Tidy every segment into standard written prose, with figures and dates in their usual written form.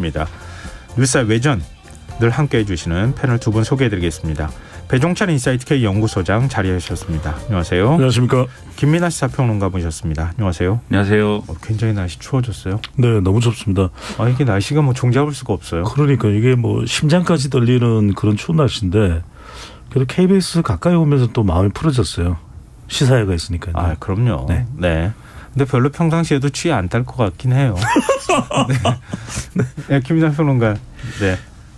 입니다. 뉴스의 외전 늘 함께해 주시는 패널 두 분 소개해드리겠습니다. 배종찬 인사이트 K 연구소장 자리해 주셨습니다. 안녕하세요. 안녕하십니까. 김민하 시사평론가 모셨습니다. 안녕하세요. 안녕하세요. 굉장히 날씨 추워졌어요. 네, 너무 좁습니다. 이게 날씨가 뭐 종잡을 수가 없어요. 그러니까 이게 뭐 심장까지 떨리는 그런 추운 날씨인데 그래도 KBS 가까이 오면서 또 마음이 풀어졌어요. 시사회가 있으니까요. 그럼요. 네. 근데 별로 평상시에도 취해 안 딸 것 같긴 해요. 네, 김민하 평론가. 네.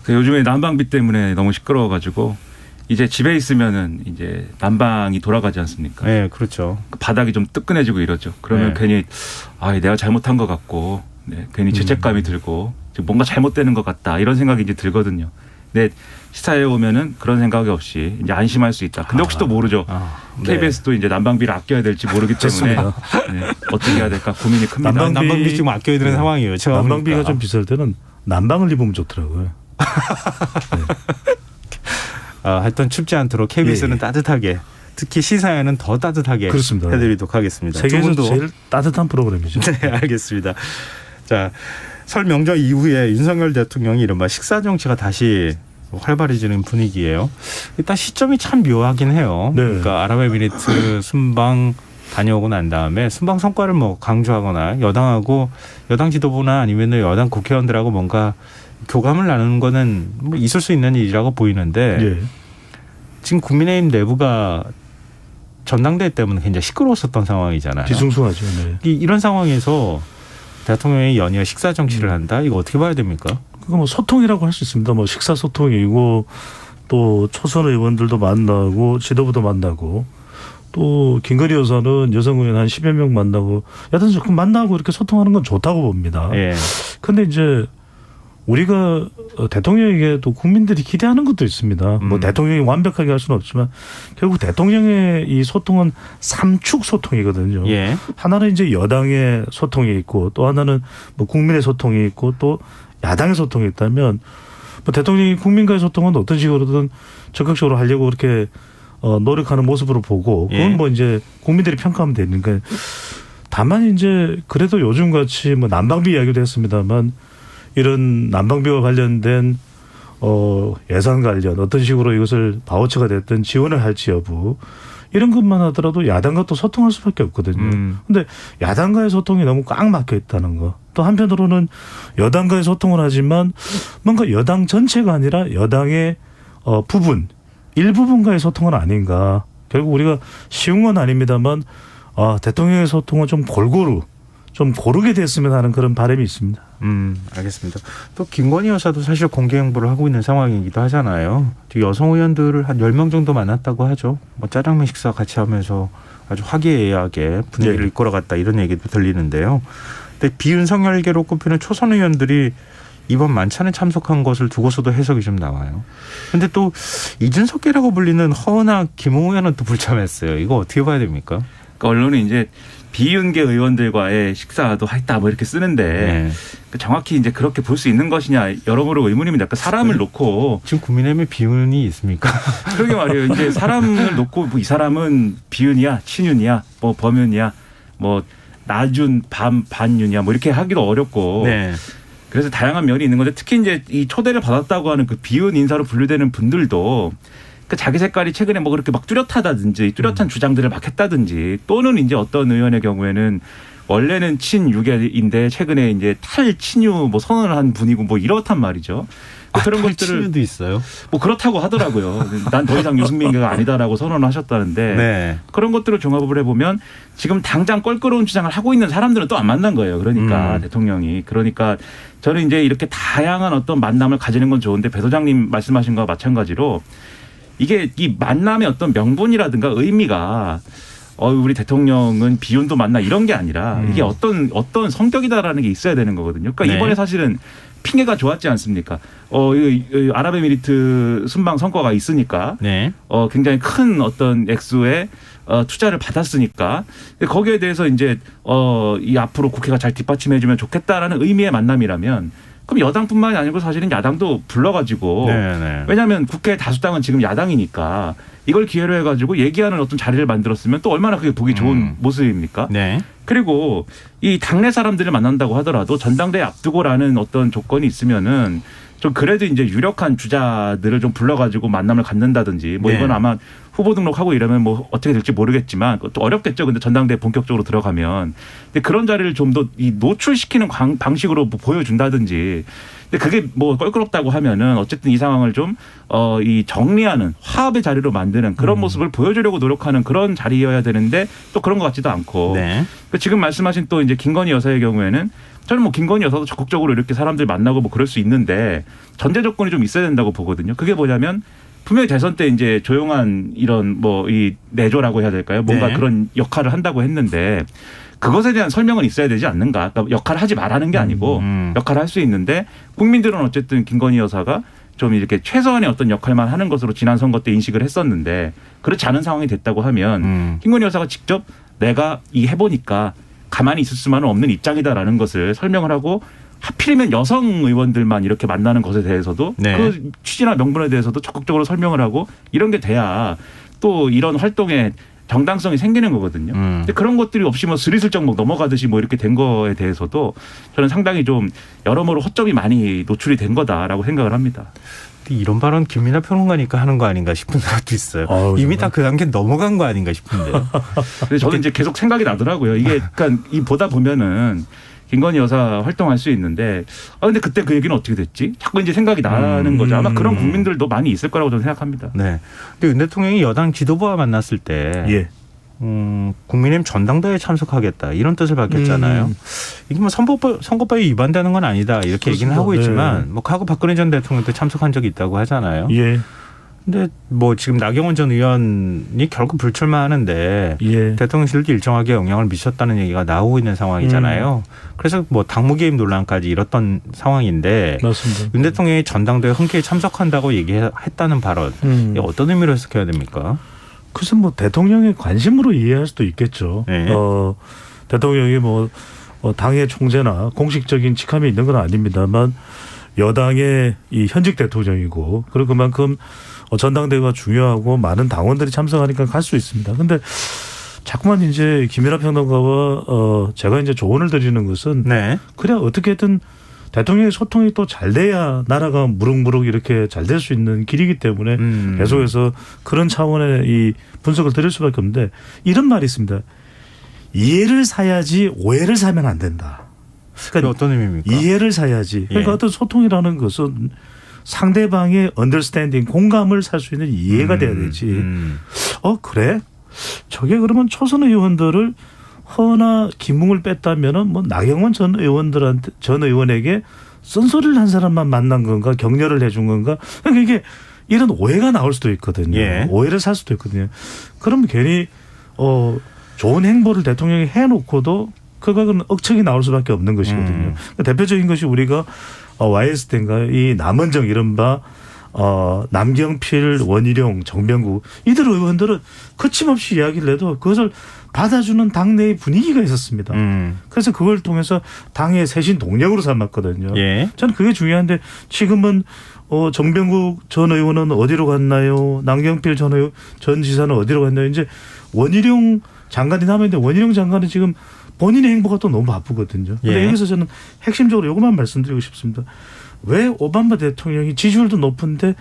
요즘에 난방비 때문에 너무 시끄러워가지고 이제 집에 있으면은 이제 난방이 돌아가지 않습니까? 네, 그렇죠. 바닥이 좀 뜨끈해지고 이러죠. 그러면 괜히 내가 잘못한 것 같고, 괜히 죄책감이 들고 뭔가 잘못되는 것 같다 이런 생각이 이제 들거든요. 근데 시사회에 오면은 그런 생각이 없이 이제 안심할 수 있다. 근데 혹시 또 모르죠. KBS도 이제 난방비를 아껴야 될지 모르기 때문에 어떻게 해야 될까 고민이 큽니다. 난방비 지금 아껴야 되는 상황이에요. 난방비가 보니까. 좀 비쌀 때는 난방을 입으면 좋더라고요. 하여튼 춥지 않도록 KBS는 따뜻하게, 특히 시사회는 더 따뜻하게 그렇습니다. 해드리도록 하겠습니다. 세계에서 제일 따뜻한 프로그램이죠. 네, 알겠습니다. 자, 설 명절 이후에 윤석열 대통령이 이른바 식사 정치가 다시 활발해지는 분위기예요. 일단 시점이 참 묘하긴 해요. 네. 그러니까 아랍에미리트 순방 다녀오고 난 다음에 순방 성과를 뭐 강조하거나 여당 지도부나 아니면 여당 국회의원들하고 뭔가 교감을 나누는 거는 뭐 있을 수 있는 일이라고 보이는데 지금 국민의힘 내부가 전당대회 때문에 굉장히 시끄러웠었던 상황이잖아요. 뒤숭숭하죠. 네. 이런 상황에서 대통령이 연이어 식사 정치를 한다? 이거 어떻게 봐야 됩니까? 그거 뭐 소통이라고 할 수 있습니다. 뭐 식사 소통이고 또 초선 의원들도 만나고 지도부도 만나고 또 김건희 여사는 여성 의원 한 10여 명 만나고 여튼 그 만나고 이렇게 소통하는 건 좋다고 봅니다. 그런데 이제 우리가 대통령에게 또 국민들이 기대하는 것도 있습니다. 뭐 대통령이 완벽하게 할 수는 없지만 결국 대통령의 이 소통은 삼축 소통이거든요. 하나는 이제 여당의 소통이 있고 또 하나는 뭐 국민의 소통이 있고 또 야당의 소통이 있다면 뭐 대통령이 국민과의 소통은 어떤 식으로든 적극적으로 하려고 그렇게 노력하는 모습으로 보고 그건 뭐 이제 국민들이 평가하면 되니까 다만 이제 그래도 요즘 같이 뭐 난방비 이야기도 했습니다만 이런 난방비와 관련된 예산 관련 어떤 식으로 이것을 바우처가 됐든 지원을 할지 여부 이런 것만 하더라도 야당과 또 소통할 수밖에 없거든요. 그런데 야당과의 소통이 너무 꽉 막혀 있다는 거. 또 한편으로는 여당과의 소통을 하지만 뭔가 여당 전체가 아니라 여당의 일부분과의 소통은 아닌가. 결국 우리가 쉬운 건 아닙니다만 대통령의 소통은 좀 골고루 좀 고르게 됐으면 하는 그런 바람이 있습니다. 알겠습니다. 또 김건희 여사도 사실 공개 행보를 하고 있는 상황이기도 하잖아요. 여성 의원들을 한 10명 정도 만났다고 하죠. 뭐 짜장면 식사 같이 하면서 아주 화기애애하게 분위기를 이끌어갔다 이런 얘기도 들리는데요. 근데 비윤석열계로 꼽히는 초선 의원들이 이번 만찬에 참석한 것을 두고서도 해석이 좀 나와요. 그런데 또 이준석계라고 불리는 허은하, 김웅 의원은 또 불참했어요. 이거 어떻게 봐야 됩니까? 그러니까 언론은 이제 비윤계 의원들과의 식사도 했다 뭐 이렇게 쓰는데 정확히 이제 그렇게 볼 수 있는 것이냐 여러모로 의문입니다. 그러니까 사람을 놓고 지금 국민의힘에 비윤이 있습니까? 그러게 말이에요. 이제 사람을 놓고 뭐 이 사람은 비윤이야, 친윤이야, 뭐 범윤이야, 뭐 나준, 반윤이야, 뭐 이렇게 하기도 어렵고. 그래서 다양한 면이 있는 건데 특히 이제 이 초대를 받았다고 하는 그 비윤 인사로 분류되는 분들도. 자기 색깔이 최근에 뭐 그렇게 막 뚜렷하다든지 뚜렷한 주장들을 막 했다든지 또는 이제 어떤 의원의 경우에는 원래는 친유계인데 최근에 이제 탈친유 뭐 선언을 한 분이고 뭐 이렇단 말이죠. 그런 것들을 탈친유도 있어요. 뭐 그렇다고 하더라고요. 난 더 이상 유승민계가 아니다라고 선언을 하셨다는데 그런 것들을 종합을 해보면 지금 당장 껄끄러운 주장을 하고 있는 사람들은 또 안 만난 거예요. 그러니까 대통령이. 그러니까 저는 이제 이렇게 다양한 어떤 만남을 가지는 건 좋은데 배 소장님 말씀하신 거와 마찬가지로 이게 이 만남의 어떤 명분이라든가 의미가 우리 대통령은 비윤도 만나 이런 게 아니라 이게 어떤 성격이다라는 게 있어야 되는 거거든요. 그러니까 이번에 사실은 핑계가 좋았지 않습니까? 아랍에미리트 순방 성과가 있으니까 굉장히 큰 어떤 액수의 투자를 받았으니까 거기에 대해서 이제 이 앞으로 국회가 잘 뒷받침해주면 좋겠다라는 의미의 만남이라면 그럼 여당뿐만이 아니고 사실은 야당도 불러가지고 왜냐하면 국회 다수당은 지금 야당이니까 이걸 기회로 해가지고 얘기하는 어떤 자리를 만들었으면 또 얼마나 그게 보기 좋은 모습입니까? 그리고 이 당내 사람들을 만난다고 하더라도 전당대회 앞두고라는 어떤 조건이 있으면은 좀 그래도 이제 유력한 주자들을 좀 불러가지고 만남을 갖는다든지 뭐 이건 아마 후보 등록하고 이러면 뭐 어떻게 될지 모르겠지만 또 어렵겠죠. 근데 전당대회 본격적으로 들어가면. 근데 그런 자리를 좀 더 이 노출시키는 방식으로 뭐 보여준다든지. 근데 그게 뭐 껄끄럽다고 하면은 어쨌든 이 상황을 좀 이 정리하는 화합의 자리로 만드는 그런 모습을 보여주려고 노력하는 그런 자리여야 되는데 또 그런 것 같지도 않고. 네. 지금 말씀하신 또 이제 김건희 여사의 경우에는 저는 뭐 김건희 여사도 적극적으로 이렇게 사람들 만나고 뭐 그럴 수 있는데 전제 조건이 좀 있어야 된다고 보거든요. 그게 뭐냐면 분명히 대선 때 이제 조용한 이런 뭐 이 내조라고 해야 될까요? 뭔가 네. 그런 역할을 한다고 했는데 그것에 대한 설명은 있어야 되지 않는가? 그러니까 역할을 하지 말라는 게 아니고 역할을 할 수 있는데 국민들은 어쨌든 김건희 여사가 좀 이렇게 최소한의 어떤 역할만 하는 것으로 지난 선거 때 인식을 했었는데 그렇지 않은 상황이 됐다고 하면 김건희 여사가 직접 내가 이 해보니까 가만히 있을 수만은 없는 입장이다라는 것을 설명을 하고 하필이면 여성 의원들만 이렇게 만나는 것에 대해서도 네. 그 취지나 명분에 대해서도 적극적으로 설명을 하고 이런 게 돼야 또 이런 활동에 정당성이 생기는 거거든요. 근데 그런 것들이 없이 뭐 스리슬쩍 뭐 넘어가듯이 뭐 이렇게 된 거에 대해서도 저는 상당히 좀 여러모로 허점이 많이 노출이 된 거다라고 생각을 합니다. 이런 발언 김민하 평론가니까 하는 거 아닌가 싶은 생각도 있어요. 이미 다 그 단계 넘어간 거 아닌가 싶은데요. 근데 저는 이제 계속 생각이 나더라고요. 이게 그러니까 이 보다 보면은 김건희 여사 활동할 수 있는데 근데 그때 그 얘기는 어떻게 됐지? 자꾸 이제 생각이 나는 거죠. 아마 그런 국민들도 많이 있을 거라고 저는 생각합니다. 네. 근데 윤 대통령이 여당 지도부와 만났을 때 국민의힘 전당대회에 참석하겠다 이런 뜻을 밝혔잖아요. 이게 뭐 선거법에 위반되는 건 아니다 이렇게 그렇습니다. 얘기는 하고 있지만 뭐 과거 박근혜 전 대통령도 참석한 적이 있다고 하잖아요. 예. 근데 뭐 지금 나경원 전 의원이 결국 불출마하는데 대통령실도 일정하게 영향을 미쳤다는 얘기가 나오고 있는 상황이잖아요. 그래서 뭐 당무 개입 논란까지 이뤘던 상황인데 맞습니다. 윤 대통령이 전당대회 흔쾌히 참석한다고 얘기했다는 발언 이게 어떤 의미로 해석해야 됩니까? 글쎄 뭐 대통령의 관심으로 이해할 수도 있겠죠. 네. 대통령이 뭐 당의 총재나 공식적인 직함이 있는 건 아닙니다만 여당의 이 현직 대통령이고 그리고 그만큼 전당대회가 중요하고 많은 당원들이 참석하니까 갈 수 있습니다. 근데 자꾸만 이제 김민하 평론가와 제가 이제 조언을 드리는 것은 그래 어떻게든 대통령의 소통이 또 잘 돼야 나라가 무럭무럭 이렇게 잘 될 수 있는 길이기 때문에 계속해서 그런 차원의 이 분석을 드릴 수밖에 없는데 이런 말이 있습니다. 이해를 사야지 오해를 사면 안 된다. 그러니까 어떤 의미입니까? 이해를 사야지. 그러니까 어떤 소통이라는 것은 상대방의 understanding, 공감을 살 수 있는 이해가 돼야 되지. 그래? 저게 그러면 초선 의원들을 허나 김웅을 뺐다면은 뭐 나경원 전 의원에게 쓴소리를 한 사람만 만난 건가, 격려를 해준 건가? 그러니까 이게 이런 오해가 나올 수도 있거든요. 오해를 살 수도 있거든요. 그러면 괜히 좋은 행보를 대통령이 해놓고도 그거는 억측이 나올 수밖에 없는 것이거든요. 그러니까 대표적인 것이 우리가 YS 때인가 이 남원정 이른바 남경필, 원희룡, 정병국 이들 의원들은 거침없이 이야기를 해도 그것을 받아주는 당내의 분위기가 있었습니다. 그래서 그걸 통해서 당의 세신 동력으로 삼았거든요. 저는 그게 중요한데 지금은 정병국 전 의원은 어디로 갔나요? 남경필 전 지사는 어디로 갔나요? 이제 원희룡 장관이 남았는데 원희룡 장관은 지금 본인의 행보가 또 너무 바쁘거든요. 그런데 여기서 저는 핵심적으로 이것만 말씀드리고 싶습니다. 왜 오바마 대통령이 지지율도 높은데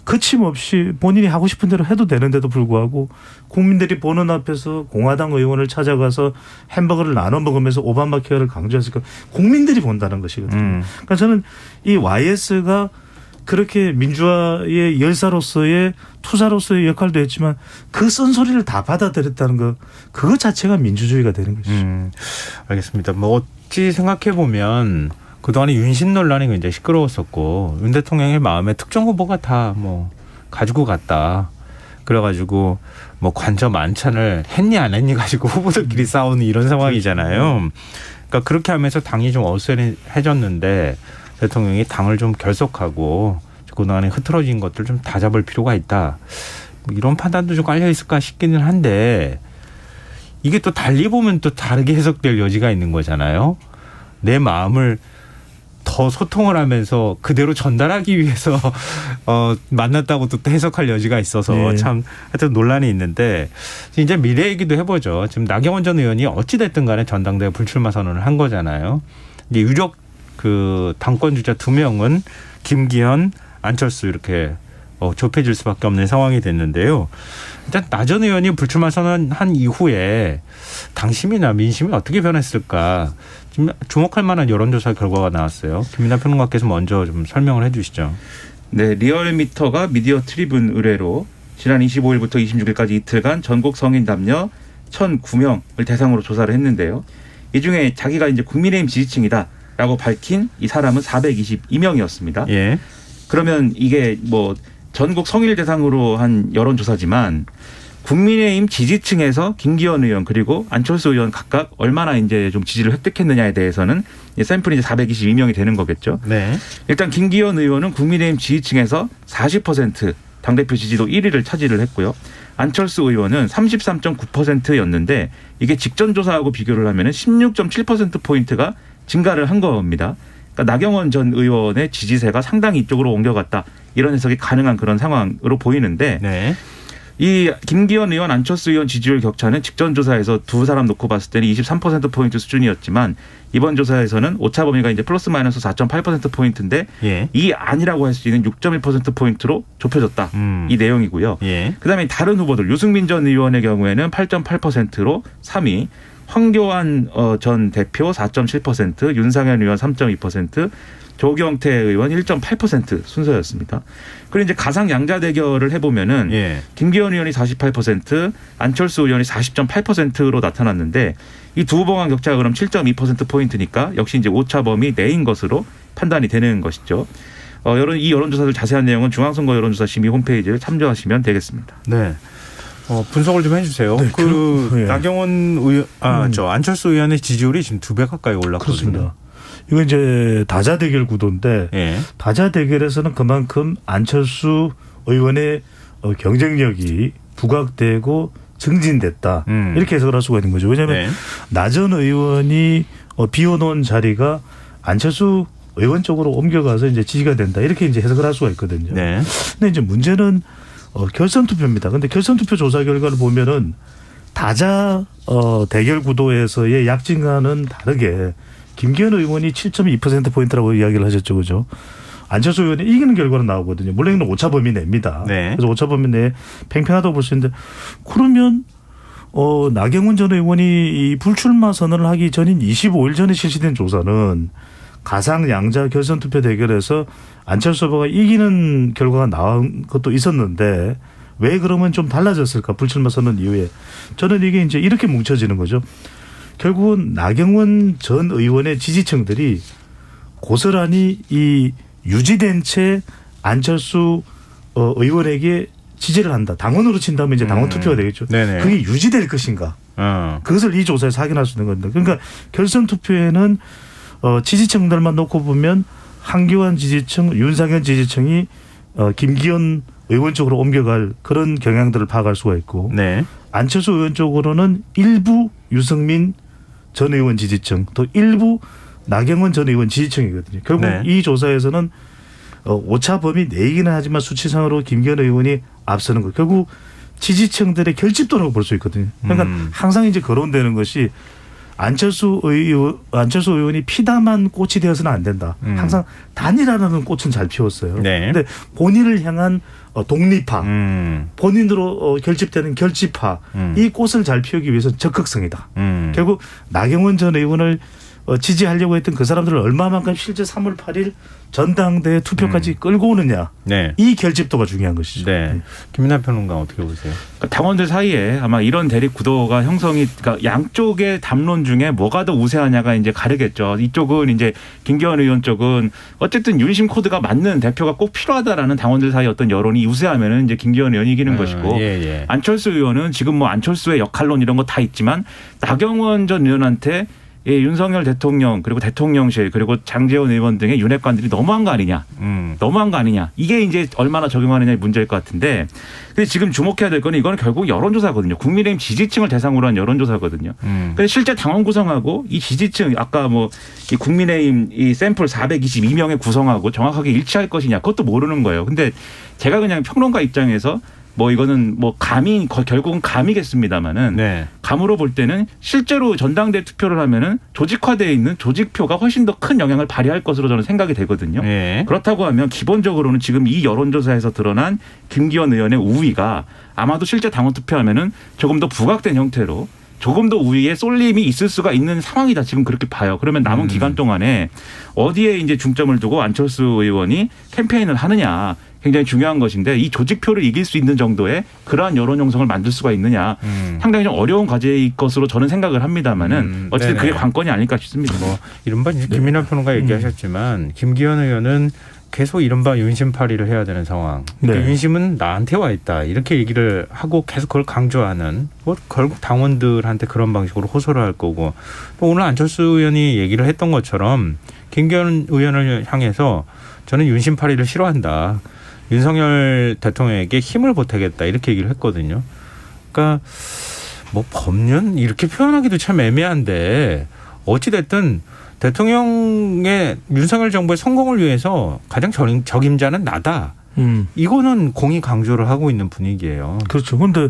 거침없이 본인이 하고 싶은 대로 해도 되는데도 불구하고 국민들이 보는 앞에서 공화당 의원을 찾아가서 햄버거를 나눠 먹으면서 오바마 케어를 강조했을까? 국민들이 본다는 것이거든요. 그러니까 저는 이 YS가 그렇게 민주화의 열사로서의 투사로서의 역할도 했지만 그 쓴소리를 다 받아들였다는 것 그것 자체가 민주주의가 되는 것이죠. 알겠습니다. 뭐 어찌 생각해 보면 그동안에 윤심 논란이 굉장히 시끄러웠었고 윤 대통령의 마음에 특정 후보가 다 뭐 가지고 갔다. 그래가지고 뭐 관저 만찬을 했니 안 했니 가지고 후보들끼리 싸우는 이런 상황이잖아요. 그러니까 그렇게 하면서 당이 좀 어수선해졌는데 대통령이 당을 좀 결속하고 그동안에 흐트러진 것들 좀 다잡을 필요가 있다. 뭐 이런 판단도 좀 깔려 있을까 싶기는 한데 이게 또 달리 보면 또 다르게 해석될 여지가 있는 거잖아요. 내 마음을 더 소통을 하면서 그대로 전달하기 위해서 만났다고 또 해석할 여지가 있어서 네. 참 하여튼 논란이 있는데 이제 미래 얘기도 해보죠. 지금 나경원 전 의원이 어찌됐든 간에 전당대회 불출마 선언을 한 거잖아요. 이제 유력 그 당권 주자 2명은 김기현, 안철수 이렇게 좁혀질 수밖에 없는 상황이 됐는데요. 일단 나 전 의원이 불출마 선언한 이후에 당심이나 민심이 어떻게 변했을까? 지금 주목할 만한 여론조사 결과가 나왔어요. 김민하 평론가께서 먼저 좀 설명을 해 주시죠. 네, 리얼미터가 미디어 트리뷴 의뢰로 지난 25일부터 26일까지 이틀간 전국 성인 남녀 1,009명을 대상으로 조사를 했는데요. 이 중에 자기가 이제 국민의힘 지지층이다라고 밝힌 이 사람은 422명이었습니다. 예. 그러면 이게 뭐 전국 성인을 대상으로 한 여론조사지만 국민의힘 지지층에서 김기현 의원 그리고 안철수 의원 각각 얼마나 이제 좀 지지를 획득했느냐에 대해서는 샘플이 이제 422명이 되는 거겠죠. 네. 일단 김기현 의원은 국민의힘 지지층에서 40% 당대표 지지도 1위를 차지를 했고요. 안철수 의원은 33.9%였는데 이게 직전 조사하고 비교를 하면은 16.7%포인트가 증가를 한 겁니다. 그러니까 나경원 전 의원의 지지세가 상당히 이쪽으로 옮겨갔다. 이런 해석이 가능한 그런 상황으로 보이는데 네. 이 김기현 의원, 안철수 의원 지지율 격차는 직전 조사에서 두 사람 놓고 봤을 때는 23%포인트 수준이었지만 이번 조사에서는 오차 범위가 이제 플러스 마이너스 4.8%포인트인데 예. 이 아니라고 할 수 있는 6.1%포인트로 좁혀졌다. 이 내용이고요. 예. 그다음에 다른 후보들 유승민 전 의원의 경우에는 8.8%로 3위, 황교안 전 대표 4.7%, 윤상현 의원 3.2%, 조경태 의원 1.8% 순서였습니다. 그리고 이제 가상 양자 대결을 해보면은 예. 김기현 의원이 48%, 안철수 의원이 40.8%로 나타났는데 이 두 후보 간 격차가 그럼 7.2%포인트니까 역시 이제 오차 범위 내인 것으로 판단이 되는 것이죠. 이 여론조사들 자세한 내용은 중앙선거 여론조사 심의 홈페이지를 참조하시면 되겠습니다. 네. 분석을 좀 해주세요. 네, 예. 나경원 의원, 안철수 의원의 지지율이 지금 2배 가까이 올랐거든요. 그렇습니다. 이거 이제 다자 대결 구도인데 예. 다자 대결에서는 그만큼 안철수 의원의 경쟁력이 부각되고 증진됐다. 이렇게 해석을 할 수가 있는 거죠. 왜냐하면 네. 나 전 의원이 비워놓은 자리가 안철수 의원 쪽으로 옮겨가서 이제 지지가 된다. 이렇게 이제 해석을 할 수가 있거든요. 네. 근데 이제 문제는 결선 투표입니다. 근데 결선 투표 조사 결과를 보면은 다자 대결 구도에서의 약진과는 다르게 김기현 의원이 7.2%포인트라고 이야기를 하셨죠. 그죠? 안철수 의원이 이기는 결과는 나오거든요. 물론 이건 오차 범위 내입니다. 네. 그래서 오차 범위 내에 팽팽하다고 볼 수 있는데 그러면 나경원 전 의원이 이 불출마 선언을 하기 전인 25일 전에 실시된 조사는 가상 양자 결선 투표 대결에서 안철수 후보가 이기는 결과가 나온 것도 있었는데 왜 그러면 좀 달라졌을까? 불출마 선언 이후에. 저는 이게 이제 이렇게 뭉쳐지는 거죠. 결국은 나경원 전 의원의 지지층들이 고스란히 이 유지된 채 안철수 의원에게 지지를 한다. 당원으로 친다면 이제 당원 투표가 되겠죠. 네네. 그게 유지될 것인가? 그것을 이 조사에서 확인할 수 있는 겁니다. 그러니까 결선 투표에는 지지층들만 놓고 보면 한교안 지지층, 윤상현 지지층이 김기현 의원 쪽으로 옮겨갈 그런 경향들을 파악할 수가 있고 네. 안철수 의원 쪽으로는 일부 유승민 전 의원 지지층 또 일부 나경원 전 의원 지지층이거든요. 결국 네. 이 조사에서는 오차 범위 내이기는 하지만 수치상으로 김기현 의원이 앞서는 거. 결국 지지층들의 결집도라고 볼 수 있거든요. 그러니까 항상 이제 거론되는 것이 안철수 의원이 피담한 꽃이 되어서는 안 된다. 항상 단일화라는 꽃은 잘 피웠어요. 네. 근데 본인을 향한 독립화, 본인으로 결집되는 결집화, 이 꽃을 잘 피우기 위해서는 적극성이다. 결국 나경원 전 의원을 지지하려고 했던 그 사람들을 얼마만큼 실제 3월 8일 전당대회 투표까지 끌고 오느냐. 네. 이 결집도가 중요한 것이죠. 네. 김민하 평론가 어떻게 보세요? 당원들 사이에 아마 이런 대립 구도가 형성이, 그러니까 양쪽의 담론 중에 뭐가 더 우세하냐가 이제 가르겠죠. 이쪽은 이제 김기현 의원 쪽은 어쨌든 윤심 코드가 맞는 대표가 꼭 필요하다라는 당원들 사이 어떤 여론이 우세하면은 이제 김기현 의원이 이기는 것이고, 안철수 의원은 지금 뭐 안철수의 역할론 이런 거 다 있지만 나경원 전 의원한테 예, 윤석열 대통령 그리고 대통령실 그리고 장제원 의원 등의 윤핵관들이 너무한 거 아니냐. 너무한 거 아니냐. 이게 이제 얼마나 적용하느냐의 문제일 것 같은데 근데 지금 주목해야 될 거는 이거는 결국 여론조사거든요. 국민의힘 지지층을 대상으로 한 여론조사거든요. 근데 실제 당원 구성하고 이 지지층 아까 뭐 이 국민의힘 이 샘플 422명의 구성하고 정확하게 일치할 것이냐 그것도 모르는 거예요. 근데 제가 그냥 평론가 입장에서 뭐 이거는 뭐 감이 결국은 감이겠습니다만은 네. 감으로 볼 때는 실제로 전당대 투표를 하면은 조직화되어 있는 조직표가 훨씬 더 큰 영향을 발휘할 것으로 저는 생각이 되거든요. 네. 그렇다고 하면 기본적으로는 지금 이 여론조사에서 드러난 김기현 의원의 우위가 아마도 실제 당원 투표하면은 조금 더 부각된 형태로 조금 더 우위에 쏠림이 있을 수가 있는 상황이다. 지금 그렇게 봐요. 그러면 남은 기간 동안에 어디에 이제 중점을 두고 안철수 의원이 캠페인을 하느냐. 굉장히 중요한 것인데 이 조직표를 이길 수 있는 정도의 그러한 여론 형성을 만들 수가 있느냐 상당히 좀 어려운 과제일 것으로 저는 생각을 합니다만은 어쨌든 그게 관건이 아닐까 싶습니다. 뭐 이른바 이제 김민하 평론가 얘기하셨지만 김기현 의원은 계속 이른바 윤심팔이를 해야 되는 상황. 그러니까 윤심은 나한테 와 있다 이렇게 얘기를 하고 계속 그걸 강조하는 뭐 결국 당원들한테 그런 방식으로 호소를 할 거고 또 오늘 안철수 의원이 얘기를 했던 것처럼 김기현 의원을 향해서 저는 윤심팔이를 싫어한다. 윤석열 대통령에게 힘을 보태겠다 이렇게 얘기를 했거든요. 그러니까 뭐 법륜 이렇게 표현하기도 참 애매한데 어찌 됐든 대통령의 윤석열 정부의 성공을 위해서 가장 적임자는 나다. 이거는 공히 강조를 하고 있는 분위기예요. 그렇죠. 그런데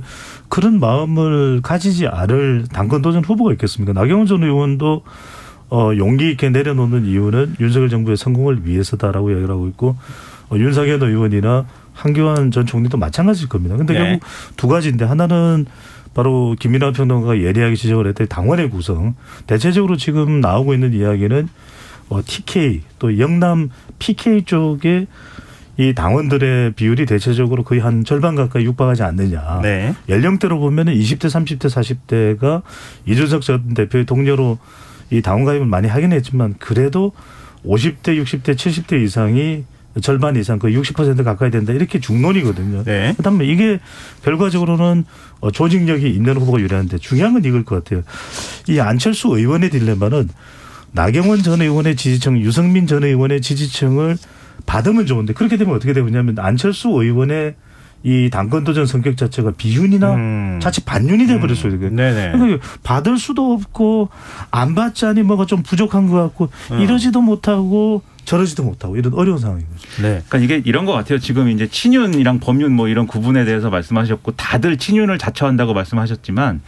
그런 마음을 가지지 않을 당권 도전 후보가 있겠습니까? 나경원 전 의원도 용기 있게 내려놓는 이유는 윤석열 정부의 성공을 위해서다라고 이야기를 하고 있고 윤상현 의원이나 한교안 전 총리도 마찬가지일 겁니다. 그런데 결국 두 가지인데 하나는 바로 김민하 평론가가 예리하게 지적을 했던 당원의 구성. 대체적으로 지금 나오고 있는 이야기는 TK 또 영남 PK 쪽에 이 당원들의 비율이 대체적으로 거의 한 절반 가까이 육박하지 않느냐. 네. 연령대로 보면 20대, 30대, 40대가 이준석 전 대표의 동료로 이 당원 가입을 많이 하긴 했지만 그래도 50대, 60대, 70대 이상이 절반 이상 거의 60% 가까이 된다. 이렇게 중론이거든요. 네. 그다음에 이게 결과적으로는 조직력이 있는 후보가 유리한데 중요한 건 이걸 것 같아요. 이 안철수 의원의 딜레마는 나경원 전 의원의 지지층, 유승민 전 의원의 지지층을 받으면 좋은데 그렇게 되면 어떻게 되냐면 안철수 의원의 이 당권 도전 성격 자체가 비윤이나 자칫 반윤이 돼버릴 수 있어요. 그러니까 받을 수도 없고 안 받자니 뭐가 좀 부족한 것 같고 이러지도 못하고 저러지도 못하고 이런 어려운 상황인 거죠. 네. 그러니까 이게 이런 것 같아요. 지금 이제 친윤이랑 범윤 뭐 이런 구분에 대해서 말씀하셨고 다들 친윤을 자처한다고 말씀하셨지만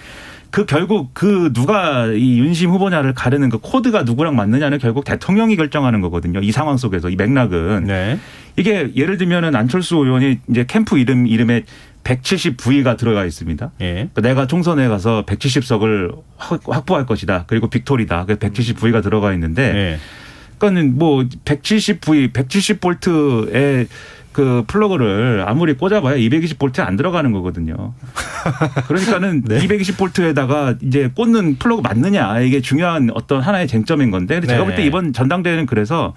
그 결국 그 누가 이 윤심 후보냐를 가르는 그 코드가 누구랑 맞느냐는 결국 대통령이 결정하는 거거든요. 이 상황 속에서 이 맥락은 네. 이게 예를 들면은 안철수 의원이 이제 캠프 이름에 170V가 들어가 있습니다. 그러니까 내가 총선에 가서 170석을 확보할 것이다. 그리고 빅토리다. 그래서 170V가 들어가 있는데 그러니까는 뭐 170V, 170볼트의 그 플러그를 아무리 꽂아봐야 220볼트 안 들어가는 거거든요. 그러니까는 220볼트에다가 이제 꽂는 플러그 맞느냐 이게 중요한 어떤 하나의 쟁점인 건데 근데 제가 볼 때 이번 전당대회는 그래서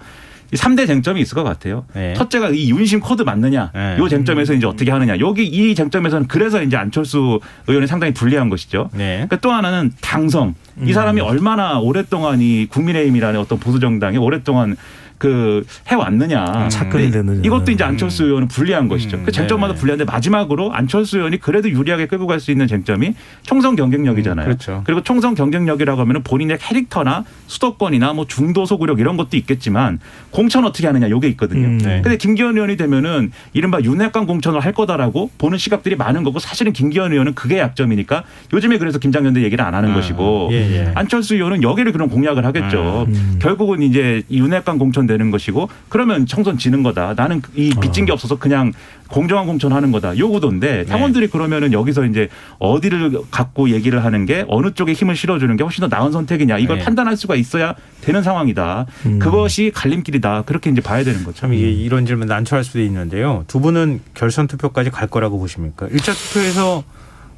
3대 쟁점이 있을 것 같아요. 첫째가 이 윤심 코드 맞느냐. 이 쟁점에서 이제 어떻게 하느냐. 여기 이 쟁점에서는 그래서 이제 안철수 의원이 상당히 불리한 것이죠. 그러니까 또 하나는 당성. 이 사람이 얼마나 오랫동안 이 국민의힘이라는 어떤 보수 정당에 오랫동안 그 해왔느냐. 착근이 됐느냐. 이것도 이제 안철수 의원은 불리한 것이죠. 그 쟁점마다 불리한데 마지막으로 안철수 의원이 그래도 유리하게 끌고 갈 수 있는 쟁점이 총선 경쟁력이잖아요. 그렇죠. 그리고 총선 경쟁력이라고 하면 본인의 캐릭터나 수도권이나 뭐 중도 소구력 이런 것도 있겠지만 공천 어떻게 하느냐 이게 있거든요. 근데 김기현 의원이 되면은 이른바 윤핵관 공천을 할 거다라고 보는 시각들이 많은 거고 사실은 김기현 의원은 그게 약점이니까 요즘에 그래서 김장현대 얘기를 안 하는 것이고 안철수 의원은 여기를 그런 공략을 하겠죠. 결국은 이제 윤핵관 공천 되는 것이고 그러면 총선 지는 거다. 나는 이 빚진 게 없어서 그냥 공정한 공천하는 거다. 요 구도인데 당원들이 그러면은 여기서 이제 어디를 갖고 얘기를 하는 게 어느 쪽에 힘을 실어주는 게 훨씬 더 나은 선택이냐 이걸 판단할 수가 있어야 되는 상황이다. 그것이 갈림길이다. 그렇게 이제 봐야 되는 거죠. 참 이게 이런 질문 난처할 수도 있는데요. 두 분은 결선 투표까지 갈 거라고 보십니까? 1차 투표에서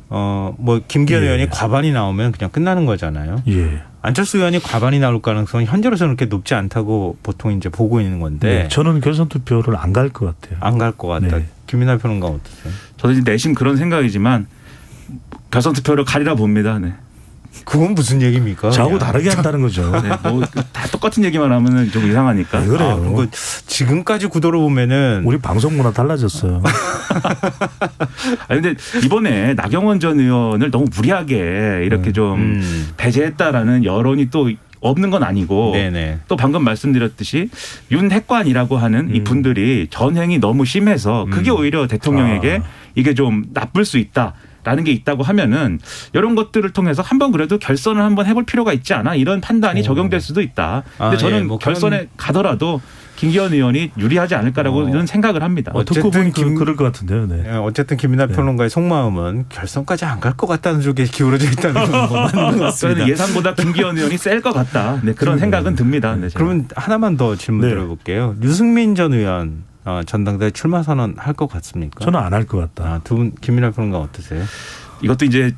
뭐 김기현 의원이 과반이 나오면 그냥 끝나는 거잖아요. 안철수 의원이 과반이 나올 가능성은 현재로서는 그렇게 높지 않다고 보통 이제 보고 있는 건데. 저는 결선 투표를 안 갈 것 같아요. 안 갈 것 같다. 김민하 평론가 어떠세요? 저도 이제 내심 그런 생각이지만 결선 투표를 가리라 봅니다. 그건 무슨 얘기입니까? 저하고 그냥. 다르게 한다는 거죠. 네, 뭐 다 똑같은 얘기만 하면은 좀 이상하니까. 왜 그래요? 그거 지금까지 구도로 보면은 우리 방송 문화 달라졌어요. 아니 근데 이번에 나경원 전 의원을 너무 무리하게 이렇게 좀 배제했다라는 여론이 또 없는 건 아니고 네네. 또 방금 말씀드렸듯이 윤핵관이라고 하는 이 분들이 전횡이 너무 심해서 그게 오히려 대통령에게 이게 좀 나쁠 수 있다. 라는 게 있다고 하면은 이런 것들을 통해서 한번 그래도 결선을 한번 해볼 필요가 있지 않아 이런 판단이 적용될 수도 있다. 근데 저는 뭐 결선에 가더라도 김기현 의원이 유리하지 않을까라고 이런 생각을 합니다. 듣고 보니 어쨌든 그럴 것 같은데요. 네. 어쨌든 김민하 평론가의 속마음은 결선까지 안 갈 것 같다는 쪽에 기울어져 있다는 건 뭐 맞는 것 같습니다. 저는 예상보다 김기현 의원이 셀 것 같다. 네, 그런 생각은 듭니다. 네, 제가. 그러면 하나만 더 질문 네. 드려볼게요. 유승민 전 의원 전당대회 출마 선언 할 것 같습니까? 저는 안 할 것 같다. 두 분 김민하 평론가 어떠세요? 이것도 이제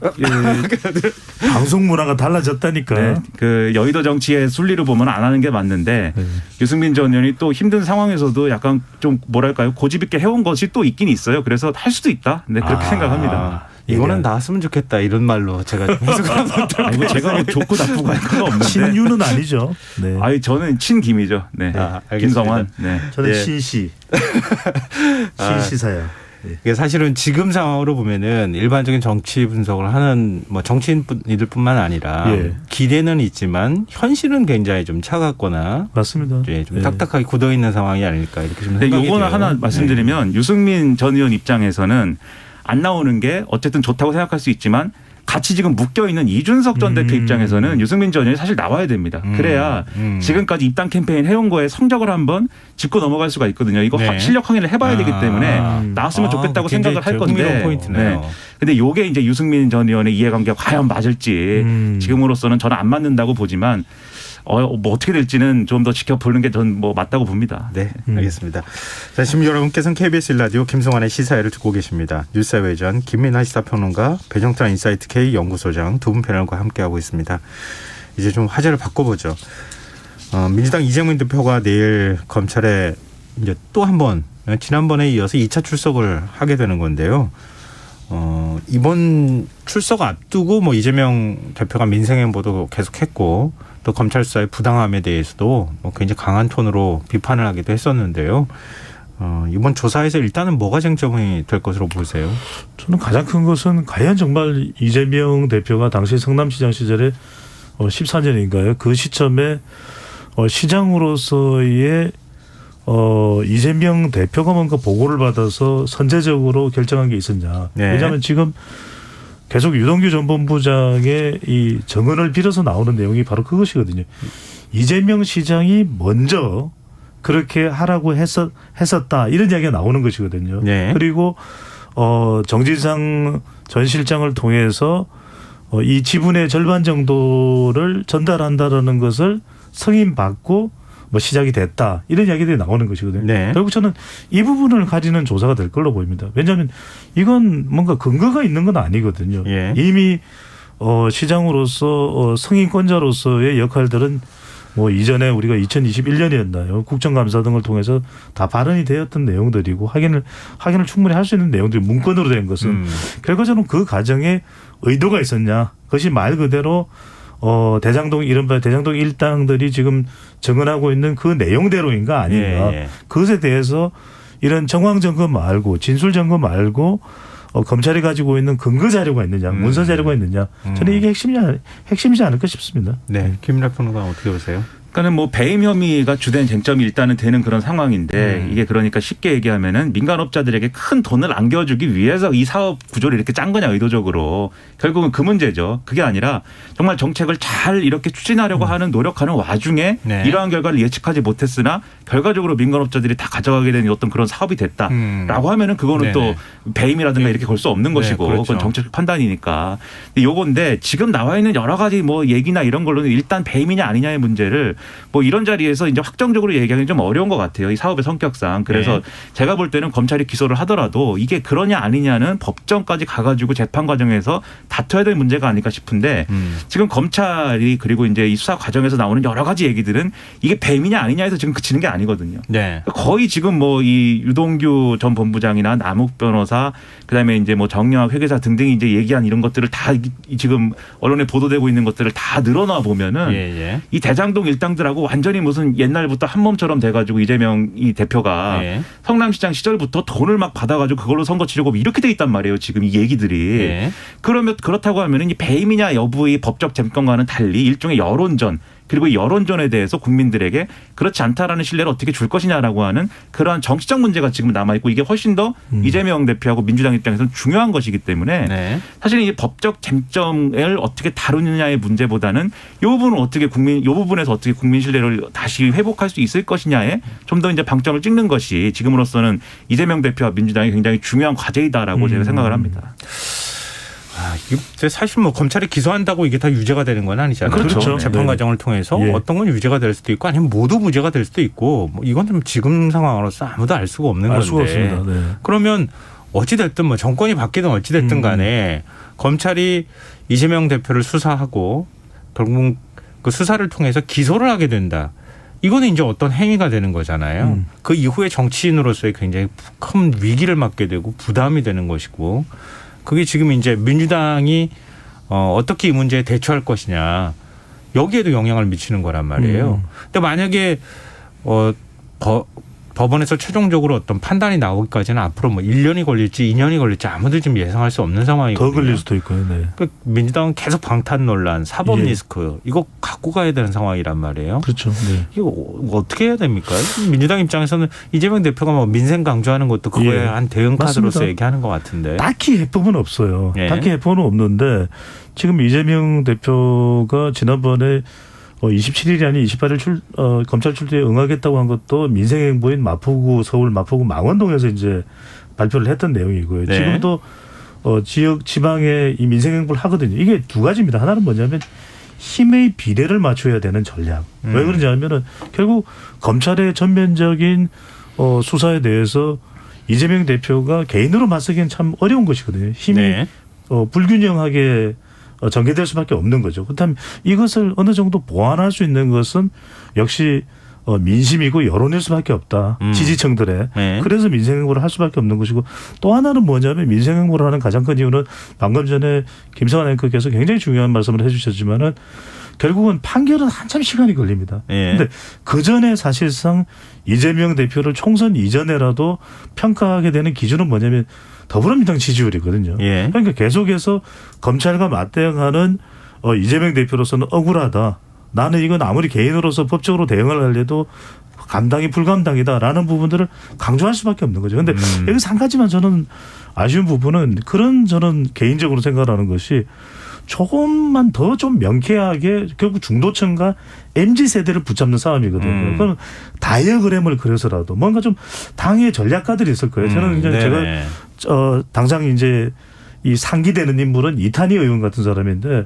방송 문화가 달라졌다니까요. 네, 그 여의도 정치의 순리로 보면 안 하는 게 맞는데 네. 유승민 전 의원이 또 힘든 상황에서도 약간 좀 뭐랄까요 고집 있게 해온 것이 또 있긴 있어요. 그래서 할 수도 있다. 네, 그렇게 생각합니다. 이거는 나왔으면 좋겠다 이런 말로 제가 좀 해석을 한번 아이고 제가 뭐 좋고 나쁘고 할 건 없는데. 친유는 아니죠. 네. 아니 저는 친김이죠. 네, 알겠습니다. 김성환. 네. 저는 네. 신시. 신시사야. 이게 사실은 지금 상황으로 보면은 일반적인 정치 분석을 하는 뭐 정치인들뿐만 아니라 예. 기대는 있지만 현실은 굉장히 좀 차갑거나 맞습니다. 좀 예. 딱딱하게 굳어 있는 상황이 아닐까 이렇게 좀 근데 생각이 요거는 돼요. 하나 말씀드리면 유승민 전 의원 입장에서는 안 나오는 게 어쨌든 좋다고 생각할 수 있지만 같이 지금 묶여 있는 이준석 전 대표 입장에서는 유승민 전 의원이 사실 나와야 됩니다. 그래야 지금까지 입당 캠페인 해온 거에 성적을 한번 짚고 넘어갈 수가 있거든요. 이거 네. 실력 확인을 해봐야 되기 때문에 나왔으면 좋겠다고 굉장히 생각을 할 흥미로운 건데. 포인트네요. 근데 요게 이제 유승민 전 의원의 이해관계가 과연 맞을지 지금으로서는 저는 안 맞는다고 보지만 뭐 어떻게 될지는 좀 더 지켜보는 게 전 뭐 맞다고 봅니다. 네, 알겠습니다. 자, 지금 여러분께서는 KBS 1라디오 김성환의 시사회를 듣고 계십니다. 뉴스외전 김민하 시사평론가, 배정찬 인사이트 K 연구소장 두 분 패널과 함께하고 있습니다. 이제 좀 화제를 바꿔보죠. 민주당 이재명 대표가 내일 검찰에 이제 또 한 번 지난번에 이어서 2차 출석을 하게 되는 건데요. 이번 출석 앞두고 뭐 이재명 대표가 민생행보도 계속했고 또 검찰 수사의 부당함에 대해서도 뭐 굉장히 강한 톤으로 비판을 하기도 했었는데요. 이번 조사에서 일단은 뭐가 쟁점이 될 것으로 보세요? 저는 가장 큰 것은 과연 정말 이재명 대표가 당시 성남시장 시절에 14년인가요? 그 시점에 시장으로서의 이재명 대표가 뭔가 보고를 받아서 선제적으로 결정한 게 있었냐. 네. 왜냐하면 지금 계속 유동규 전 본부장의 이 정언을 빌어서 나오는 내용이 바로 그것이거든요. 이재명 시장이 먼저 그렇게 하라고 했었다. 이런 이야기가 나오는 것이거든요. 네. 그리고 정진상 전 실장을 통해서 이 지분의 절반 정도를 전달한다라는 것을 승인받고 뭐 시작이 됐다. 이런 이야기들이 나오는 것이거든요. 네. 결국 저는 이 부분을 가지는 조사가 될 걸로 보입니다. 왜냐하면 이건 뭔가 근거가 있는 건 아니거든요. 예. 이미 시장으로서 승인권자로서의 역할들은 뭐 이전에 우리가 2021년이었나요? 국정감사 등을 통해서 다 발언이 되었던 내용들이고 확인을 충분히 할 수 있는 내용들이 문건으로 된 것은 결과적으로 그 과정에 의도가 있었냐? 그것이 말 그대로 대장동 이른바 대장동 일당들이 지금 증언하고 있는 그 내용대로인가 아닌가? 예. 그것에 대해서 이런 정황 점검 말고 진술 점검 말고 검찰이 가지고 있는 근거 자료가 있느냐, 문서 자료가 있느냐? 저는 이게 핵심이지 않을까 싶습니다. 네, 김민하 평론가 어떻게 보세요? 그러니까는 뭐 배임 혐의가 주된 쟁점이 일단은 되는 그런 상황인데 이게 그러니까 쉽게 얘기하면은 민간업자들에게 큰 돈을 안겨주기 위해서 이 사업 구조를 이렇게 짠 거냐 의도적으로 결국은 그 문제죠. 그게 아니라 정말 정책을 잘 이렇게 추진하려고 하는 노력하는 와중에 네. 이러한 결과를 예측하지 못했으나 결과적으로 민간업자들이 다 가져가게 된 어떤 그런 사업이 됐다라고 하면은 그거는 네네. 또 배임이라든가 이렇게 볼 수 없는 것이고 그렇죠. 그건 정책 판단이니까. 근데 요건데 지금 나와 있는 여러 가지 뭐 얘기나 이런 걸로는 일단 배임이냐 아니냐의 문제를 뭐 이런 자리에서 이제 확정적으로 얘기하기는 좀 어려운 것 같아요. 이 사업의 성격상. 그래서 네. 제가 볼 때는 검찰이 기소를 하더라도 이게 그러냐 아니냐는 법정까지 가가지고 재판 과정에서 다퉈야 될 문제가 아닐까 싶은데 지금 검찰이 그리고 이제 이 수사 과정에서 나오는 여러 가지 얘기들은 이게 배임이냐 아니냐에서 지금 그치는 게 아니거든요. 네. 거의 지금 뭐 이 유동규 전 본부장이나 남욱 변호사 그다음에 이제 뭐 정영학 회계사 등등이 이제 얘기한 이런 것들을 다 지금 언론에 보도되고 있는 것들을 다 늘어놔 보면은 예. 이 대장동 일당들하고 완전히 무슨 옛날부터 한 몸처럼 돼가지고 이재명 이 대표가 예. 성남시장 시절부터 돈을 막 받아가지고 그걸로 선거 치르고 이렇게 돼 있단 말이에요. 지금 이 얘기들이. 예. 그러면 그렇다고 하면은 이 배임이냐 여부의 법적 쟁점과는 달리 일종의 여론전 그리고 이 여론전에 대해서 국민들에게 그렇지 않다라는 신뢰를 어떻게 줄 것이냐라고 하는 그러한 정치적 문제가 지금 남아있고 이게 훨씬 더 이재명 대표하고 민주당 입장에서는 중요한 것이기 때문에 네. 사실 이 법적 쟁점을 어떻게 다루느냐의 문제보다는 이 부분은 어떻게 이 부분에서 어떻게 국민 신뢰를 다시 회복할 수 있을 것이냐에 좀 더 이제 방점을 찍는 것이 지금으로서는 이재명 대표와 민주당이 굉장히 중요한 과제이다라고 제가 생각을 합니다. 이게 사실 뭐 검찰이 기소한다고 이게 다 유죄가 되는 건 아니잖아요. 그렇죠. 재판 네. 과정을 통해서 예. 어떤 건 유죄가 될 수도 있고 아니면 모두 무죄가 될 수도 있고 뭐 이건 좀 지금 상황으로서 아무도 알 수가 없는 알 건데. 수가 없습니다. 네. 그러면 어찌 됐든 뭐 정권이 바뀌든 어찌 됐든 간에 검찰이 이재명 대표를 수사하고 결국 그 수사를 통해서 기소를 하게 된다. 이거는 이제 어떤 행위가 되는 거잖아요. 그 이후에 정치인으로서의 굉장히 큰 위기를 맞게 되고 부담이 되는 것이고 그게 지금 이제 민주당이 어떻게 이 문제에 대처할 것이냐 여기에도 영향을 미치는 거란 말이에요. 근데 만약에 법원에서 최종적으로 어떤 판단이 나오기까지는 앞으로 뭐 1년이 걸릴지 2년이 걸릴지 아무도 지금 예상할 수 없는 상황이거든요. 더 걸릴 수도 있고요. 네. 그러니까 민주당은 계속 방탄 논란, 사법 예. 리스크 이거 갖고 가야 되는 상황이란 말이에요. 그렇죠. 네. 이거 어떻게 해야 됩니까? 민주당 입장에서는 이재명 대표가 뭐 민생 강조하는 것도 그거에 예. 한 대응 카드로서 맞습니다. 얘기하는 것 같은데. 딱히 해법은 없어요. 예. 딱히 해법은 없는데 지금 이재명 대표가 지난번에 27일이 아닌 28일 검찰 출두에 응하겠다고 한 것도 민생행보인 마포구, 서울 마포구 망원동에서 이제 발표를 했던 내용이고요. 네. 지금도 지역 지방에 이 민생행보를 하거든요. 이게 두 가지입니다. 하나는 뭐냐면 힘의 비례를 맞춰야 되는 전략. 왜 그런지 하면은 결국 검찰의 전면적인 수사에 대해서 이재명 대표가 개인으로 맞서기엔 참 어려운 것이거든요. 힘이 네. 불균형하게 전개될 수밖에 없는 거죠. 그렇다면 이것을 어느 정도 보완할 수 있는 것은 역시 민심이고 여론일 수밖에 없다. 지지층들의. 네. 그래서 민생행보를 할 수밖에 없는 것이고 또 하나는 뭐냐면 민생행보를 하는 가장 큰 이유는 방금 전에 김성환 앵커께서 굉장히 중요한 말씀을 해 주셨지만은 결국은 판결은 한참 시간이 걸립니다. 그런데 예. 그 전에 사실상 이재명 대표를 총선 이전에라도 평가하게 되는 기준은 뭐냐면 더불어민주당 지지율이거든요. 예. 그러니까 계속해서 검찰과 맞대응하는 이재명 대표로서는 억울하다. 나는 이건 아무리 개인으로서 법적으로 대응을 하려도 감당이 불감당이다라는 부분들을 강조할 수밖에 없는 거죠. 그런데 여기서 한 가지만 저는 아쉬운 부분은 그런 저는 개인적으로 생각하는 것이 조금만 더 좀 명쾌하게 결국 중도층과 MZ세대를 붙잡는 싸움이거든요. 그건 다이어그램을 그려서라도 뭔가 좀 당의 전략가들이 있을 거예요. 저는 그냥 네네. 제가 당장 이제 이 상기되는 인물은 이탄희 의원 같은 사람인데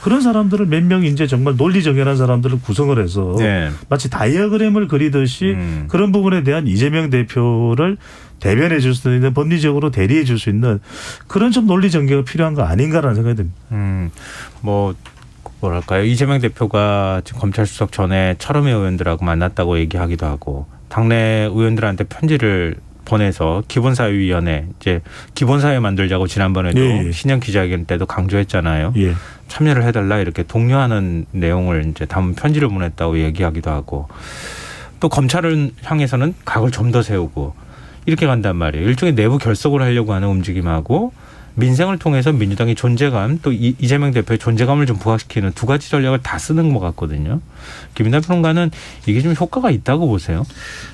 그런 사람들을 몇 명 이제 정말 논리정연한 사람들을 구성을 해서 네. 마치 다이어그램을 그리듯이 그런 부분에 대한 이재명 대표를 대변해 줄 수 있는 법리적으로 대리해 줄 수 있는 그런 좀 논리 전개가 필요한 거 아닌가라는 생각이 듭니다. 뭐랄까요. 이재명 대표가 지금 검찰 수석 전에 철험의 의원들하고 만났다고 얘기하기도 하고 당내 의원들한테 편지를 보내서 기본사회위원회 이제 기본사회 만들자고 지난번에도 예. 신년 기자회견 때도 강조했잖아요. 예. 참여를 해달라 이렇게 독려하는 내용을 이제 담은 편지를 보냈다고 얘기하기도 하고 또 검찰을 향해서는 각을 좀 더 세우고 이렇게 간단 말이에요. 일종의 내부 결속을 하려고 하는 움직임하고 민생을 통해서 민주당의 존재감 또 이재명 대표의 존재감을 좀 부각시키는 두 가지 전략을 다 쓰는 것 같거든요. 김민하 평론가는 이게 좀 효과가 있다고 보세요?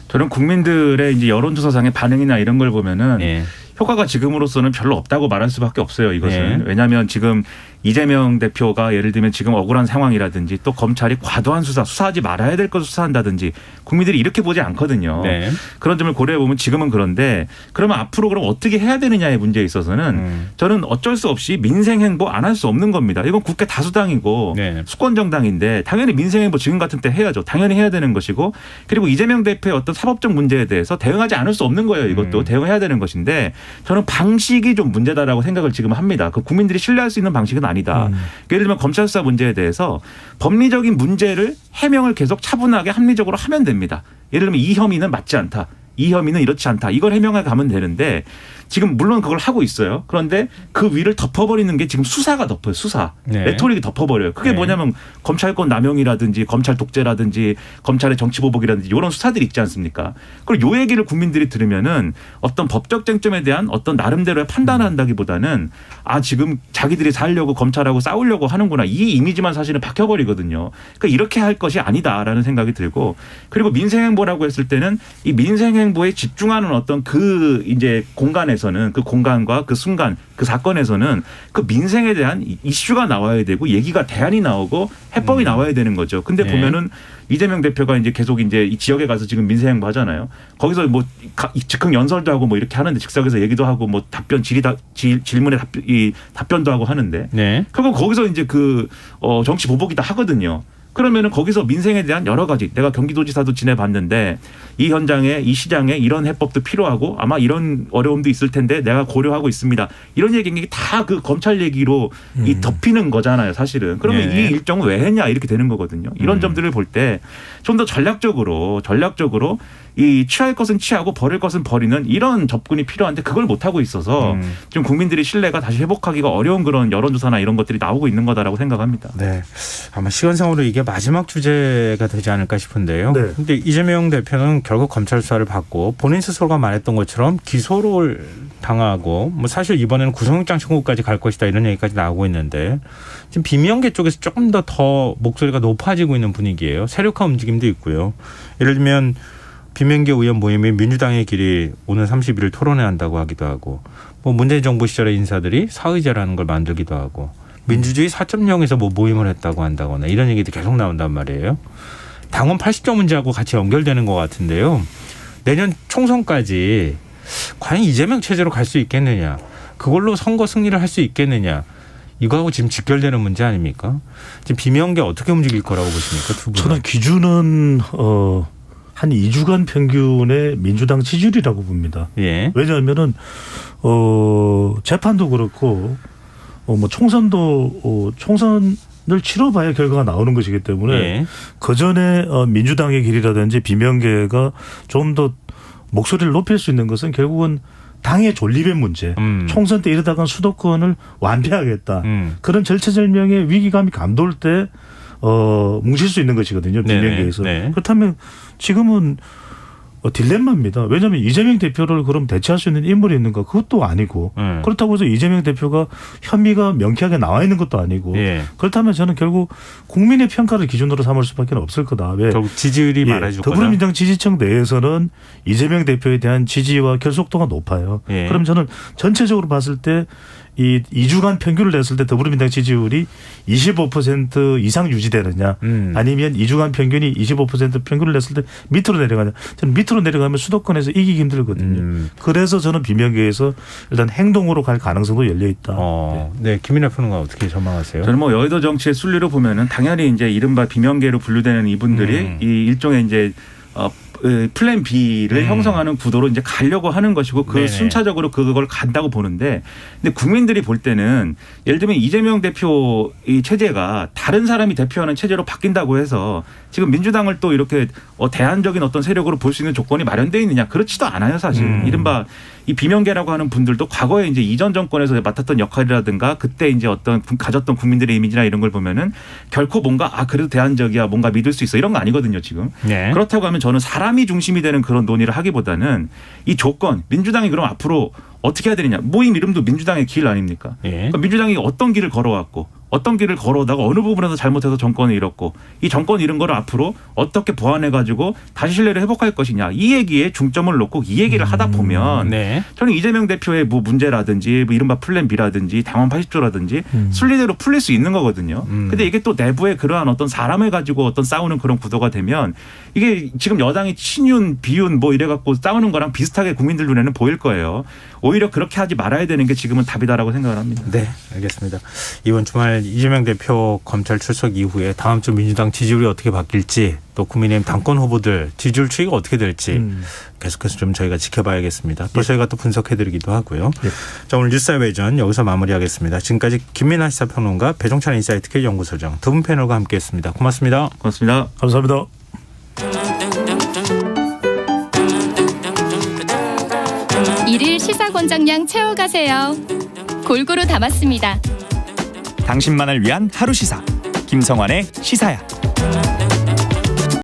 저는 국민들의 이제 여론조사상의 반응이나 이런 걸 보면은 예. 효과가 지금으로서는 별로 없다고 말할 수밖에 없어요. 이것은. 네. 왜냐하면 지금 이재명 대표가 예를 들면 지금 억울한 상황이라든지 또 검찰이 과도한 수사하지 말아야 될 것을 수사한다든지 국민들이 이렇게 보지 않거든요. 네. 그런 점을 고려해 보면 지금은 그런데 그러면 앞으로 그럼 어떻게 해야 되느냐의 문제에 있어서는 저는 어쩔 수 없이 민생행보 안 할 수 없는 겁니다. 이건 국회 다수당이고 네. 수권정당인데 당연히 민생행보 지금 같은 때 해야죠. 당연히 해야 되는 것이고 그리고 이재명 대표의 어떤 사법적 문제에 대해서 대응하지 않을 수 없는 거예요. 이것도 대응해야 되는 것인데 저는 방식이 좀 문제다라고 생각을 지금 합니다. 그 국민들이 신뢰할 수 있는 방식은 아니다. 예를 들면 검찰 수사 문제에 대해서 법리적인 문제를 해명을 계속 차분하게 합리적으로 하면 됩니다. 예를 들면 이 혐의는 맞지 않다. 이 혐의는 이렇지 않다. 이걸 해명해 가면 되는데 지금 물론 그걸 하고 있어요. 그런데 그 위를 덮어버리는 게 지금 수사가 덮어요. 수사. 네. 레토릭이 덮어버려요. 그게 네. 뭐냐면 검찰권 남용이라든지 검찰 독재라든지 검찰의 정치보복이라든지 이런 수사들이 있지 않습니까? 그리고 요 얘기를 국민들이 들으면은 어떤 법적 쟁점에 대한 어떤 나름대로의 판단을 한다기보다는 아 지금 자기들이 살려고 검찰하고 싸우려고 하는구나. 이 이미지만 사실은 박혀버리거든요. 그러니까 이렇게 할 것이 아니다라는 생각이 들고 그리고 민생행보라고 했을 때는 이 민생행보에 집중하는 어떤 그 이제 공간에서는 그 공간과 그 순간 그 사건에서는 그 민생에 대한 이슈가 나와야 되고 얘기가 대안이 나오고 해법이 나와야 되는 거죠. 근데 네. 보면은 이재명 대표가 이제 계속 이제 이 지역에 가서 지금 민생행보 하잖아요. 거기서 뭐 즉흥 연설도 하고 뭐 이렇게 하는데 즉석에서 얘기도 하고 뭐 질문에 답변도 하고 하는데 네. 결국 거기서 이제 그 정치 보복이다 하거든요. 그러면은 거기서 민생에 대한 여러 가지 내가 경기도지사도 지내봤는데 이 현장에 이 시장에 이런 해법도 필요하고 아마 이런 어려움도 있을 텐데 내가 고려하고 있습니다. 이런 얘기 다 그 검찰 얘기로 이 덮이는 거잖아요, 사실은. 그러면 네. 이 일정은 왜 했냐 이렇게 되는 거거든요. 이런 점들을 볼 때 좀 더 전략적으로 이 취할 것은 취하고 버릴 것은 버리는 이런 접근이 필요한데 그걸 못 하고 있어서 지금 국민들의 신뢰가 다시 회복하기가 어려운 그런 여론조사나 이런 것들이 나오고 있는 거다라고 생각합니다. 네. 아마 시간상으로 이게 마지막 주제가 되지 않을까 싶은데요. 네. 근데 이재명 대표는 결국 검찰 수사를 받고 본인 스스로가 말했던 것처럼 기소를 당하고 뭐 사실 이번에는 구속영장 청구까지 갈 것이다 이런 얘기까지 나오고 있는데 지금 비명계 쪽에서 조금 더 목소리가 높아지고 있는 분위기예요. 세력화 움직임도 있고요. 예를 들면 비명계 의원 모임이 민주당의 길이 오는 30일 토론회 한다고 하기도 하고 뭐 문재인 정부 시절의 인사들이 사의제라는 걸 만들기도 하고 민주주의 4.0에서 뭐 모임을 했다고 한다거나 이런 얘기도 계속 나온단 말이에요. 당원 80조 문제하고 같이 연결되는 것 같은데요. 내년 총선까지 과연 이재명 체제로 갈 수 있겠느냐. 그걸로 선거 승리를 할 수 있겠느냐. 이거하고 지금 직결되는 문제 아닙니까? 지금 비명계 어떻게 움직일 거라고 보십니까? 두 분은. 저는 기준은 한 2주간 평균의 민주당 지지율이라고 봅니다. 예. 왜냐하면은 재판도 그렇고 뭐 총선을 치러봐야 결과가 나오는 것이기 때문에 예. 그 전에 민주당의 길이라든지 비명계가 좀 더 목소리를 높일 수 있는 것은 결국은 당의 존립의 문제. 총선 때 이러다가 수도권을 완패하겠다. 그런 절체절명의 위기감이 감돌 때 뭉칠 수 있는 것이거든요. 비명계에서. 네. 그렇다면 지금은 딜레마입니다. 왜냐하면 이재명 대표를 그럼 대체할 수 있는 인물이 있는가? 그것도 아니고 그렇다고 해서 이재명 대표가 혐의가 명쾌하게 나와 있는 것도 아니고 예. 그렇다면 저는 결국 국민의 평가를 기준으로 삼을 수밖에 없을 거다. 왜? 결국 지지율이 말해줄 거다. 더불어민주당 지지층 내에서는 이재명 대표에 대한 지지와 결속도가 높아요. 예. 그럼 저는 전체적으로 봤을 때 이 2주간 평균을 냈을 때 더불어민주당 지지율이 25% 이상 유지되느냐 아니면 2주간 평균이 25% 평균을 냈을 때 밑으로 내려가냐. 저는 밑으로 내려가면 수도권에서 이기기 힘들거든요. 그래서 저는 비명계에서 일단 행동으로 갈 가능성도 열려 있다. 네, 김민하 평론가 어떻게 전망하세요? 저는 뭐 여의도 정치의 순리로 보면은 당연히 이제 이른바 비명계로 분류되는 이분들이 이 일종의 이제 플랜 B를 형성하는 구도로 이제 가려고 하는 것이고 그 네네. 순차적으로 그걸 간다고 보는데 근데 국민들이 볼 때는 예를 들면 이재명 대표 이 체제가 다른 사람이 대표하는 체제로 바뀐다고 해서 지금 민주당을 또 이렇게 대안적인 어떤 세력으로 볼 수 있는 조건이 마련되어 있느냐 그렇지도 않아요 사실. 이른바 이 비명계라고 하는 분들도 과거에 이제 이전 정권에서 맡았던 역할이라든가 그때 이제 어떤 가졌던 국민들의 이미지나 이런 걸 보면은 결코 뭔가 그래도 대안적이야 뭔가 믿을 수 있어 이런 거 아니거든요 지금. 네. 그렇다고 하면 저는 사람이 중심이 되는 그런 논의를 하기보다는 이 조건 민주당이 그럼 앞으로 어떻게 해야 되느냐 모임 이름도 민주당의 길 아닙니까? 예. 그러니까 민주당이 어떤 길을 걸어왔고 어떤 길을 걸어오다가 어느 부분에서 잘못해서 정권을 잃었고 이 정권 잃은 거를 앞으로 어떻게 보완해가지고 다시 신뢰를 회복할 것이냐 이 얘기에 중점을 놓고 이 얘기를 하다 보면 네. 저는 이재명 대표의 뭐 문제라든지 뭐 이른바 플랜 B라든지 당원 80조라든지 순리대로 풀릴 수 있는 거거든요. 근데 이게 또 내부에 그러한 어떤 사람을 가지고 어떤 싸우는 그런 구도가 되면 이게 지금 여당이 친윤 비윤 뭐 이래갖고 싸우는 거랑 비슷하게 국민들 눈에는 보일 거예요. 오히려 그렇게 하지 말아야 되는 게 지금은 답이다라고 생각을 합니다. 네, 알겠습니다. 이번 주말 이재명 대표 검찰 출석 이후에 다음 주 민주당 지지율이 어떻게 바뀔지 또 국민의힘 당권 후보들 지지율 추이가 어떻게 될지 계속해서 좀 저희가 지켜봐야겠습니다. 또 저희가 또 분석해드리기도 하고요. 자, 오늘 뉴스의 외전 여기서 마무리하겠습니다. 지금까지 김민하 시사평론가 배종찬 인사이트K 연구소장 두 분 패널과 함께했습니다. 고맙습니다. 고맙습니다. 감사합니다. 일일 시사권장량 채워가세요. 골고루 담았습니다. 당신만을 위한 하루 시사 김성환의 시사야.